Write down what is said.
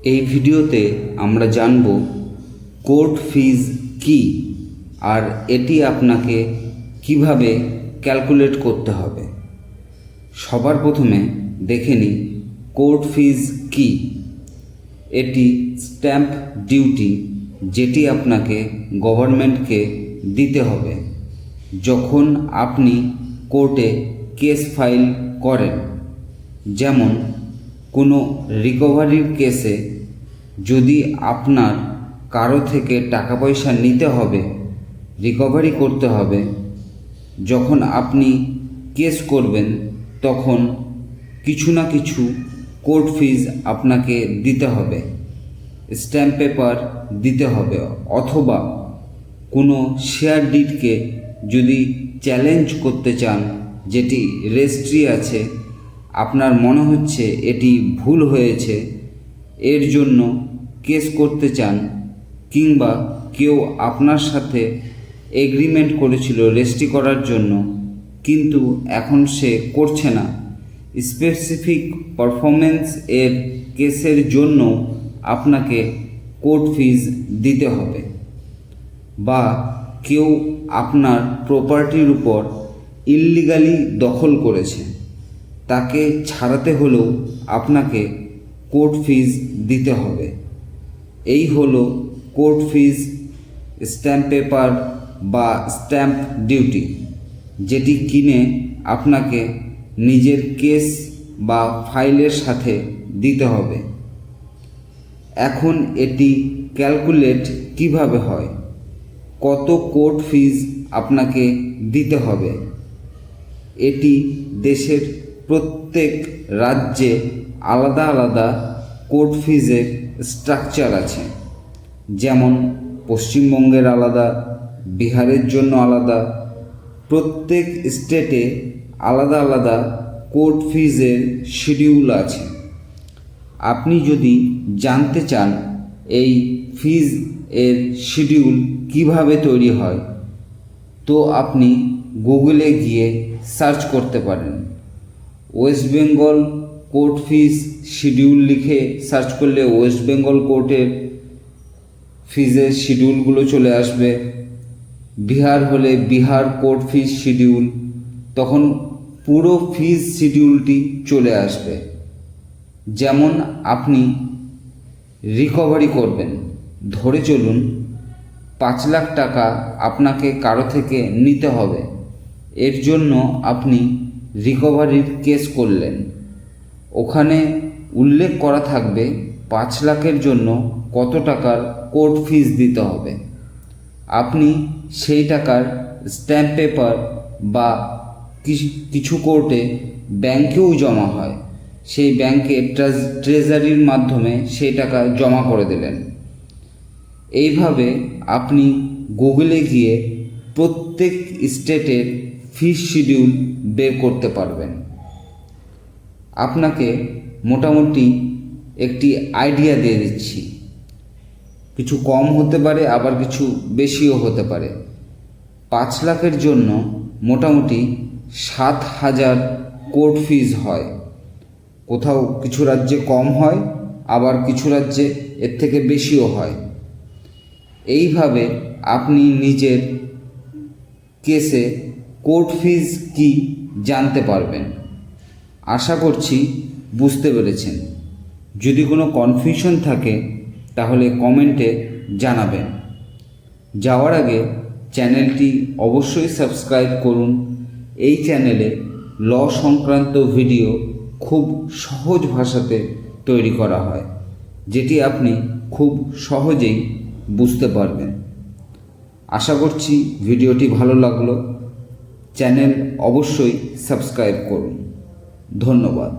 এই ভিডিওতে আমরা জানব কোর্ট ফিজ কি আর এটি আপনাকে কিভাবে ক্যালকুলেট করতে হবে। সবার প্রথমে দেখে নিই কোর্ট ফিজ কি। এটি স্ট্যাম্প ডিউটি যেটি আপনাকে গভর্নমেন্টকে দিতে হবে যখন আপনি কোর্টে কেস ফাইল করেন। যেমন কোনো রিকভারির কেসে যদি আপনার কারো থেকে টাকা পয়সা নিতে হবে, রিকভারি করতে হবে, যখন আপনি কেস করবেন তখন কিছু না কিছু কোর্ট ফিজ আপনাকে দিতে হবে, স্ট্যাম্প পেপার দিতে হবে, অথবা কোনো শেয়ার ডিডকে যদি চ্যালেঞ্জ করতে চান যেটি রেজিস্ট্রি আছে, আপনার মনে হচ্ছে এটি ভুল হয়েছে, এর জন্য কেস করতে চান, কিংবা কেউ আপনার সাথে এগ্রিমেন্ট করেছিল রেজিস্ট্রি করার জন্য কিন্তু এখন সে করছে না, স্পেসিফিক পারফরমেন্স এর কেসের জন্য আপনাকে কোর্ট ফিজ দিতে হবে। বা কেউ আপনার প্রপার্টির উপর ইললিগালি দখল করেছে, তাকে ছাড়াতে হলেও আপনাকে কোর্ট ফিজ দিতে হবে। এই হলো কোর্ট ফিজ, স্ট্যাম্প পেপার বা স্ট্যাম্প ডিউটি, যেটি কিনে আপনাকে নিজের কেস বা ফাইলের সাথে দিতে হবে। এখন এটি ক্যালকুলেট কিভাবে হয়, কত কোর্ট ফিজ আপনাকে দিতে হবে, এটি দেশের প্রত্যেক রাজ্যে আলাদা আলাদা কোর্ট ফিজের স্ট্রাকচার আছে। যেমন পশ্চিমবঙ্গের আলাদা, বিহারের জন্য আলাদা, প্রত্যেক স্টেটে আলাদা আলাদা কোর্ট ফিজের শিডিউল আছে। আপনি যদি জানতে চান এই ফিজ এর শিডিউল কিভাবে তৈরি হয়, তো আপনি গুগলে গিয়ে সার্চ করতে পারেন। ওয়েস্ট বেঙ্গল কোর্ট ফিজ শিডিউল লিখে সার্চ করলে ওয়েস্ট বেঙ্গল কোর্টের ফিজের শিডিউলগুলো চলে আসবে। বিহার হলে বিহার কোর্ট ফিজ শিডিউল, তখন পুরো ফিজ শিডিউলটি চলে আসবে। যেমন আপনি রিকভারি করবেন, ধরে চলুন 5 লাখ টাকা আপনাকে কারো থেকে নিতে হবে, এর জন্য আপনি রিকভারির কেস করলেন। ওখানে উল্লেখ করা থাকবে 5 লাখের জন্য কত টাকার কোর্ট ফিজ দিতে হবে। আপনি সেই টাকার স্ট্যাম্প পেপার বা কিছু কোর্টে ব্যাংকেও জমা হয়, সেই ব্যাংকে ট্রেজারির মাধ্যমে সেই টাকা জমা করে দিলেন। এইভাবে আপনি গুগলে গিয়ে প্রত্যেক স্টেটের ফিজ শিডিউল বের করতে পারবেন। আপনাকে মোটামুটি একটি আইডিয়া দিয়ে দিচ্ছি, কিছু কম হতে পারে আবার কিছু বেশিও হতে পারে। 5 লাখের জন্য মোটামুটি 7,000 কোর্ট ফিজ হয়। কোথাও কিছু রাজ্যে কম হয়, আবার কিছু রাজ্যে এর থেকে বেশিও হয়। এইভাবে আপনি নিজের কেসে কোর্ট ফিজ কি জানতে পারবেন। আশা করছি বুঝতে পেরেছেন। যদি কোনো কনফিউশন থাকে তাহলে কমেন্টে জানাবেন। যাওয়ার আগে চ্যানেলটি অবশ্যই সাবস্ক্রাইব করুন। এই চ্যানেলে ল সংক্রান্ত ভিডিও খুব সহজ ভাষাতে তৈরি করা হয়, যেটি আপনি খুব সহজেই বুঝতে পারবেন। আশা করছি ভিডিওটি ভালো লাগলো। চ্যানেল অবশ্যই সাবস্ক্রাইব করুন। ধন্যবাদ।